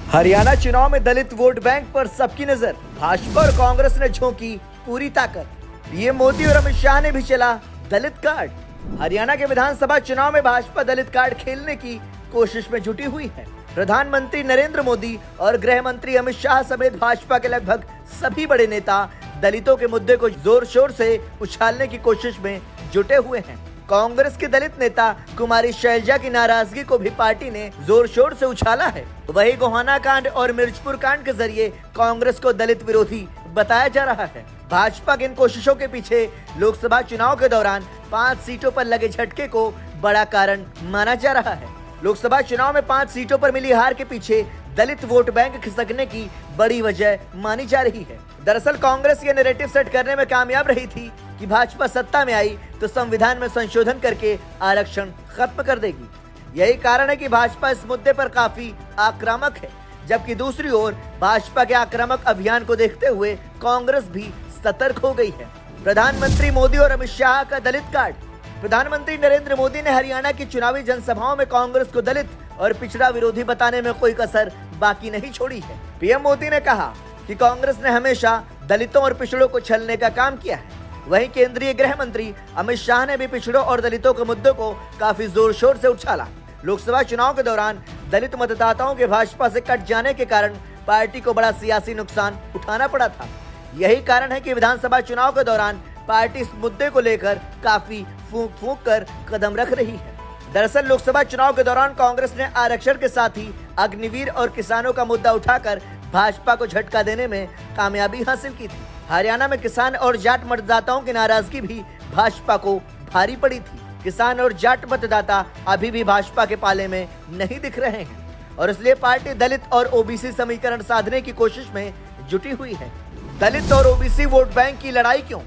हरियाणा चुनाव में दलित vote bank पर सबकी नजर। भाजपा और कांग्रेस ने झोंकी पूरी ताकत। पीएम मोदी और अमित शाह ने भी चला दलित कार्ड। हरियाणा के विधानसभा चुनाव में भाजपा दलित कार्ड खेलने की कोशिश में जुटी हुई है। प्रधानमंत्री नरेंद्र मोदी और गृह मंत्री अमित शाह समेत भाजपा के लगभग सभी बड़े नेता दलितों के मुद्दे को जोर शोर से उछालने की कोशिश में जुटे हुए हैं। कांग्रेस के दलित नेता कुमारी शैलजा की नाराजगी को भी पार्टी ने जोर शोर से उछाला है। वही गोहाना कांड और मिर्चपुर कांड के जरिए कांग्रेस को दलित विरोधी बताया जा रहा है। भाजपा की इन कोशिशों के पीछे लोकसभा चुनाव के दौरान 5 सीटों पर लगे झटके को बड़ा कारण माना जा रहा है। लोकसभा चुनाव में 5 सीटों पर मिली हार के पीछे दलित वोट बैंक खिसकने की बड़ी वजह मानी जा रही है। दरअसल कांग्रेस ये नैरेटिव सेट करने में कामयाब रही थी कि भाजपा सत्ता में आई तो संविधान में संशोधन करके आरक्षण खत्म कर देगी। यही कारण है कि भाजपा इस मुद्दे पर काफी आक्रामक है, जबकि दूसरी ओर भाजपा के आक्रामक अभियान को देखते हुए कांग्रेस भी सतर्क हो गई है। प्रधानमंत्री मोदी और अमित शाह का दलित कार्ड। प्रधानमंत्री नरेंद्र मोदी ने हरियाणा की चुनावी जनसभाओं में कांग्रेस को दलित और पिछड़ा विरोधी बताने में कोई कसर बाकी नहीं छोड़ी है। पीएम मोदी ने कहा कि कांग्रेस ने हमेशा दलितों और पिछड़ों को छलने का काम किया है। वहीं केंद्रीय गृह मंत्री अमित शाह ने भी पिछड़ों और दलितों के मुद्दों को काफी जोर शोर से उछाला। लोकसभा चुनाव के दौरान दलित मतदाताओं के भाजपा से कट जाने के कारण पार्टी को बड़ा सियासी नुकसान उठाना पड़ा था। यही कारण है कि विधानसभा चुनाव के दौरान पार्टी इस मुद्दे को लेकर काफी फूंक फूंक कर कदम रख रही है। दरअसल लोकसभा चुनाव के दौरान कांग्रेस ने आरक्षण के साथ ही अग्निवीर और किसानों का मुद्दा उठाकर भाजपा को झटका देने में कामयाबी हासिल की थी। हरियाणा में किसान और जाट मतदाताओं की नाराजगी भी भाजपा को भारी पड़ी थी। किसान और जाट मतदाता अभी भी भाजपा के पाले में नहीं दिख रहे हैं और इसलिए पार्टी दलित और ओबीसी समीकरण साधने की कोशिश में जुटी हुई है। दलित और ओबीसी वोट बैंक की लड़ाई क्यों?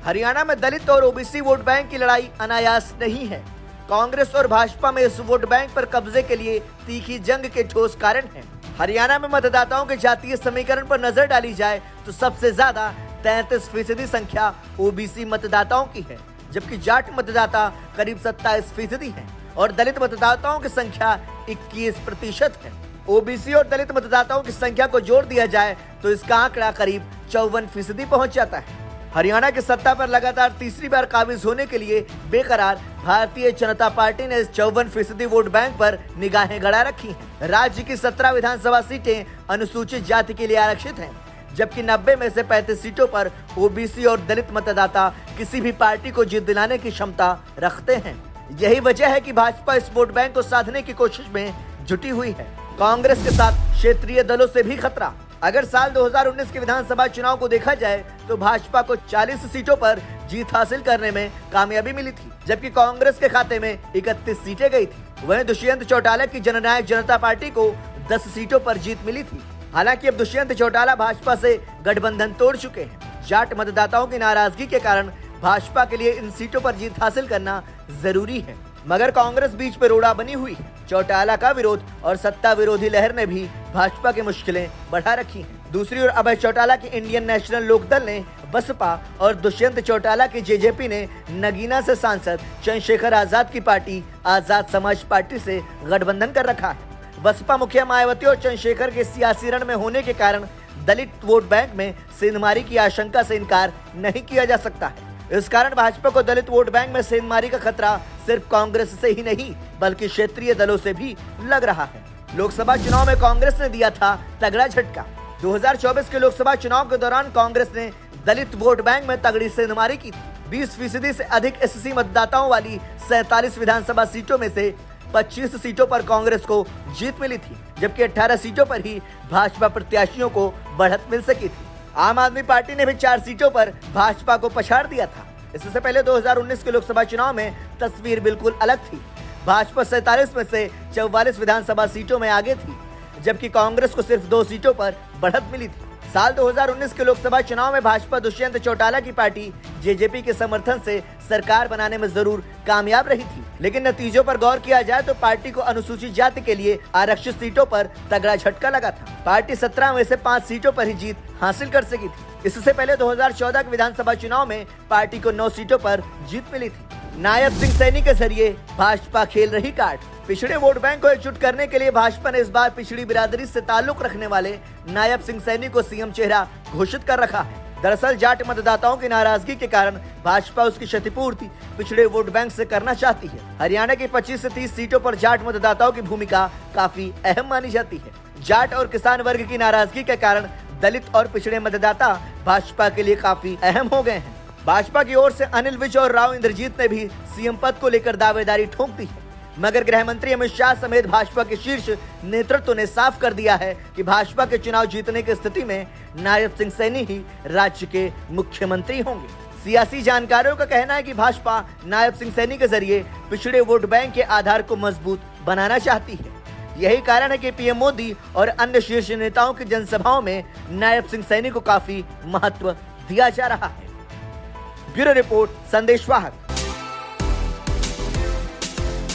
हरियाणा में दलित और ओबीसी वोट बैंक की लड़ाई अनायास नहीं है। कांग्रेस और भाजपा में इस वोट बैंक पर कब्जे के लिए तीखी जंग के ठोस कारण हैं। हरियाणा में मतदाताओं के जातीय समीकरण पर नजर डाली जाए तो सबसे ज्यादा 33% संख्या ओबीसी मतदाताओं की है, जबकि जाट मतदाता करीब 27% है और दलित मतदाताओं की संख्या 21% है। ओबीसी और दलित मतदाताओं की संख्या को जोड़ दिया जाए तो इसका आंकड़ा करीब 54% पहुंच जाता है। हरियाणा की सत्ता पर लगातार तीसरी बार काबिज होने के लिए बेकरार भारतीय जनता पार्टी ने इस 54% वोट बैंक पर निगाहें गड़ा रखी हैं। राज्य की 17 विधानसभा सीटें अनुसूचित जाति के लिए आरक्षित हैं, जबकि 90 में से 35 सीटों पर ओबीसी और दलित मतदाता किसी भी पार्टी को जीत दिलाने की क्षमता रखते हैं। यही वजह है कि भाजपा इस वोट बैंक को साधने की कोशिश में जुटी हुई है। कांग्रेस के साथ क्षेत्रीय दलों से भी खतरा। अगर साल 2019 के विधानसभा चुनाव को देखा जाए तो भाजपा को 40 सीटों पर जीत हासिल करने में कामयाबी मिली थी, जबकि कांग्रेस के खाते में 31 सीटें गई थी। वहीं दुष्यंत चौटाला की जननायक जनता पार्टी को 10 सीटों पर जीत मिली थी। हालांकि अब दुष्यंत चौटाला भाजपा से गठबंधन तोड़ चुके हैं। जाट मतदाताओं की नाराजगी के कारण भाजपा के लिए इन सीटों पर जीत हासिल करना जरूरी है, मगर कांग्रेस बीच में रोड़ा बनी हुई है। चौटाला का विरोध और सत्ता विरोधी लहर ने भी भाजपा की मुश्किलें बढ़ा रखी हैं। दूसरी ओर अभय चौटाला की इंडियन नेशनल लोकदल ने बसपा और दुष्यंत चौटाला की जेजेपी ने नगीना से सांसद चंद्रशेखर आजाद की पार्टी आजाद समाज पार्टी से गठबंधन कर रखा है। बसपा मुखिया मायावती और चंद्रशेखर के सियासी रण में होने के कारण दलित वोट बैंक में सेंधमारी की आशंका से इनकार नहीं किया जा सकता है। इस कारण भाजपा को दलित वोट बैंक में सेंधमारी का खतरा सिर्फ कांग्रेस से ही नहीं बल्कि क्षेत्रीय दलों से भी लग रहा है। लोकसभा चुनाव में कांग्रेस ने दिया था तगड़ा झटका। 2024 के लोकसभा चुनाव के दौरान कांग्रेस ने दलित वोट बैंक में तगड़ी सेंधमारी की थी। 20% से अधिक एससी मतदाताओं वाली 47 विधानसभा सीटों में से 25 सीटों पर कांग्रेस को जीत मिली थी, जबकि 18 सीटों पर ही भाजपा प्रत्याशियों को बढ़त मिल सकी थी। आम आदमी पार्टी ने भी 4 सीटों पर भाजपा को पछाड़ दिया था। इससे पहले 2019 के लोकसभा चुनाव में तस्वीर बिल्कुल अलग थी। भाजपा 47 में से 44 विधानसभा सीटों में आगे थी, जबकि कांग्रेस को सिर्फ 2 सीटों पर बढ़त मिली थी। साल 2019 के लोकसभा चुनाव में भाजपा दुष्यंत चौटाला की पार्टी जेजेपी के समर्थन से सरकार बनाने में जरूर कामयाब रही थी, लेकिन नतीजों पर गौर किया जाए तो पार्टी को अनुसूचित जाति के लिए आरक्षित सीटों पर तगड़ा झटका लगा था। पार्टी 17 में से 5 सीटों पर ही जीत हासिल कर सकी थी। इससे पहले 2014 के विधानसभा चुनाव में पार्टी को 9 सीटों पर जीत मिली थी। नायब सिंह सैनी के जरिए भाजपा खेल रही कार्ड। पिछड़े वोट बैंक को एकजुट करने के लिए भाजपा ने इस बार पिछड़ी बिरादरी से ताल्लुक रखने वाले नायब सिंह सैनी को सीएम चेहरा घोषित कर रखा है। दरअसल जाट मतदाताओं की नाराजगी के कारण भाजपा उसकी क्षतिपूर्ति पिछड़े वोट बैंक से करना चाहती है। हरियाणा की 25 से 30 सीटों पर जाट मतदाताओं की भूमिका काफी अहम मानी जाती है। जाट और किसान वर्ग की नाराजगी के कारण दलित और पिछड़े मतदाता भाजपा के लिए काफी अहम हो गए हैं। भाजपा की ओर से अनिल विज और राव इंद्रजीत ने भी सीएम पद को लेकर दावेदारी ठोक दी है, मगर गृह मंत्री अमित शाह समेत भाजपा के शीर्ष नेतृत्व ने साफ कर दिया है कि भाजपा के चुनाव जीतने की स्थिति में नायब सिंह सैनी ही राज्य के मुख्यमंत्री होंगे। सियासी जानकारों का कहना है कि भाजपा नायब सिंह सैनी के जरिए पिछड़े वोट बैंक के आधार को मजबूत बनाना चाहती है। यही कारण है कि पीएम मोदी और अन्य शीर्ष नेताओं की जनसभाओं में नायब सिंह सैनी को काफी महत्व दिया जा रहा है। ब्यूरो रिपोर्ट, संदेश वाहक।